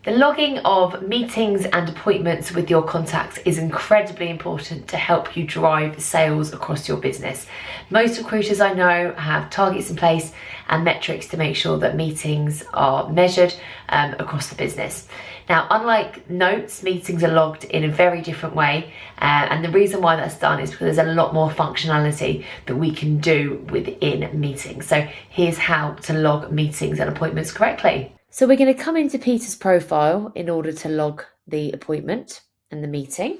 The logging of meetings and appointments with your contacts is incredibly important to help you drive sales across your business. Most recruiters I know have targets in place and metrics to make sure that meetings are measured across the business. Now, unlike notes, meetings are logged in a very different way, and the reason why that's done is because there's a lot more functionality that we can do within meetings. So here's how to log meetings and appointments correctly. So we're going to come into Peter's profile in order to log the appointment and the meeting.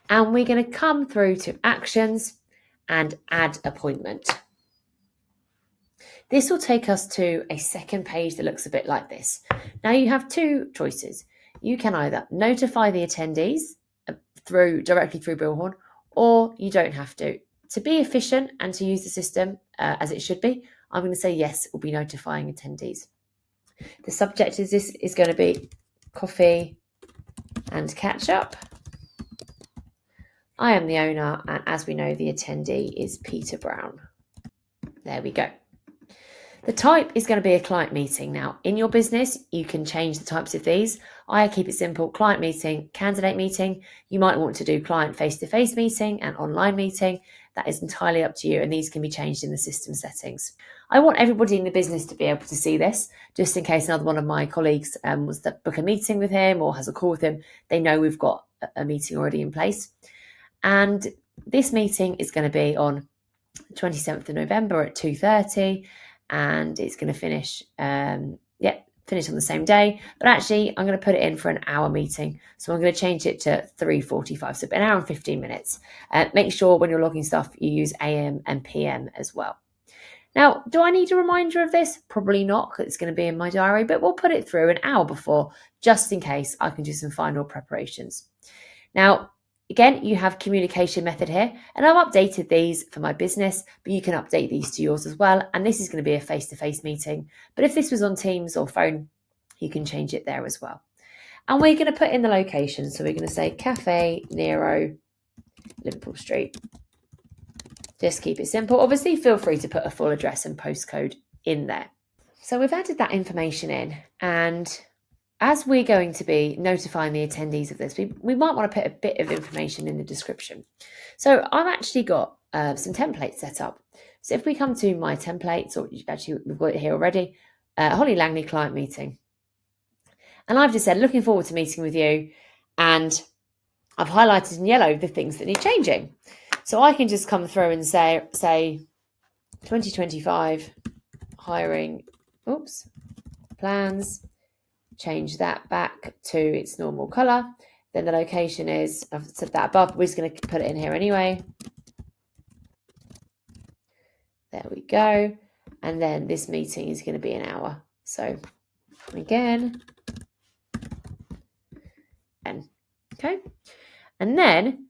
And we're going to come through to actions and add appointment. This will take us to a second page that looks a bit like this. Now you have two choices. You can either notify the attendees directly through Bullhorn, or you don't have to. To be efficient and to use the system as it should be, I'm going to say yes, we'll be notifying attendees. The subject is this is going to be coffee and catch up. I am the owner, and as we know, the attendee is Peter Brown. There we go. The type is going to be a client meeting. Now, in your business, you can change the types of these. I keep it simple: client meeting, candidate meeting. You might want to do client face-to-face meeting and online meeting. That is entirely up to you, and these can be changed in the system settings. I want everybody in the business to be able to see this, just in case another one of my colleagues wants to book a meeting with him or has a call with him. They know we've got a meeting already in place. And this meeting is going to be on the 27th of November at 2:30, and it's going to finish finish on the same day, but actually I'm going to put it in for an hour meeting. So I'm going to change it to 3:45, so an hour and 15 minutes. Make sure when you're logging stuff, you use AM and PM as well. Now, do I need a reminder of this? Probably not, because it's going to be in my diary, but we'll put it through an hour before, just in case I can do some final preparations. Now, again, you have communication method here, and I've updated these for my business, but you can update these to yours as well. And this is going to be a face-to-face meeting, but if this was on Teams or phone, you can change it there as well. And we're going to put in the location. So we're going to say Cafe Nero, Liverpool Street. Just keep it simple. Obviously, feel free to put a full address and postcode in there. So we've added that information in, and as we're going to be notifying the attendees of this, we might want to put a bit of information in the description. So I've actually got some templates set up. So if we come to my templates, or actually we've got it here already, Holly Langley client meeting. And I've just said, looking forward to meeting with you. And I've highlighted in yellow the things that need changing. So I can just come through and say 2025 hiring, plans. Change that back to its normal colour. Then the location is, I've said that above, but we're just going to put it in here anyway. There we go. And then this meeting is going to be an hour. So again, okay. And then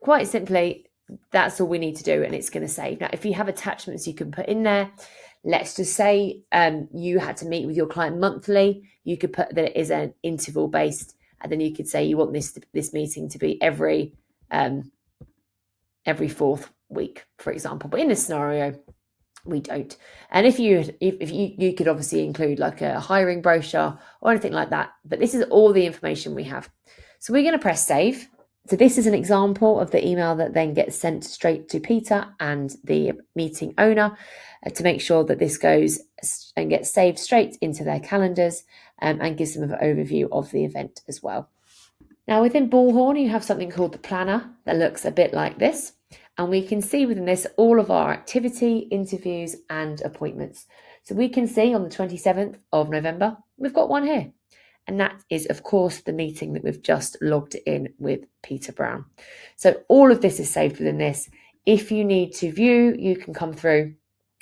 quite simply, that's all we need to do, and it's going to save. Now, if you have attachments you can put in there, let's just say you had to meet with your client monthly. You could put that it is an interval based, and then you could say you want this meeting to be every fourth week, for example. But in this scenario, we don't. And if you could obviously include like a hiring brochure or anything like that. But this is all the information we have. So we're going to press save. So this is an example of the email that then gets sent straight to Peter and the meeting owner to make sure that this goes and gets saved straight into their calendars and gives them an overview of the event as well. Now within Bullhorn, you have something called the planner that looks a bit like this. And we can see within this all of our activity, interviews and appointments. So we can see on the 27th of November, we've got one here. And that is, of course, the meeting that we've just logged in with Peter Brown. So all of this is saved within this. If you need to view, you can come through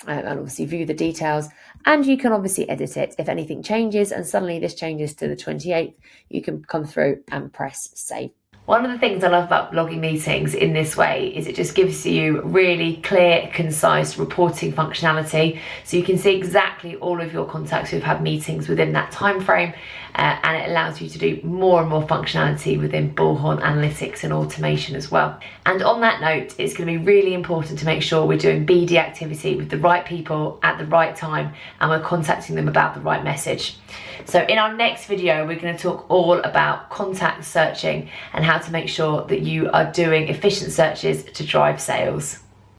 and obviously view the details, and you can obviously edit it. If anything changes and suddenly this changes to the 28th, you can come through and press save. One of the things I love about logging meetings in this way is it just gives you really clear, concise reporting functionality. So you can see exactly all of your contacts who've had meetings within that time frame, and it allows you to do more and more functionality within Bullhorn analytics and automation as well. And on that note, it's going to be really important to make sure we're doing BD activity with the right people at the right time, and we're contacting them about the right message. So in our next video, we're going to talk all about contact searching and how to make sure that you are doing efficient searches to drive sales.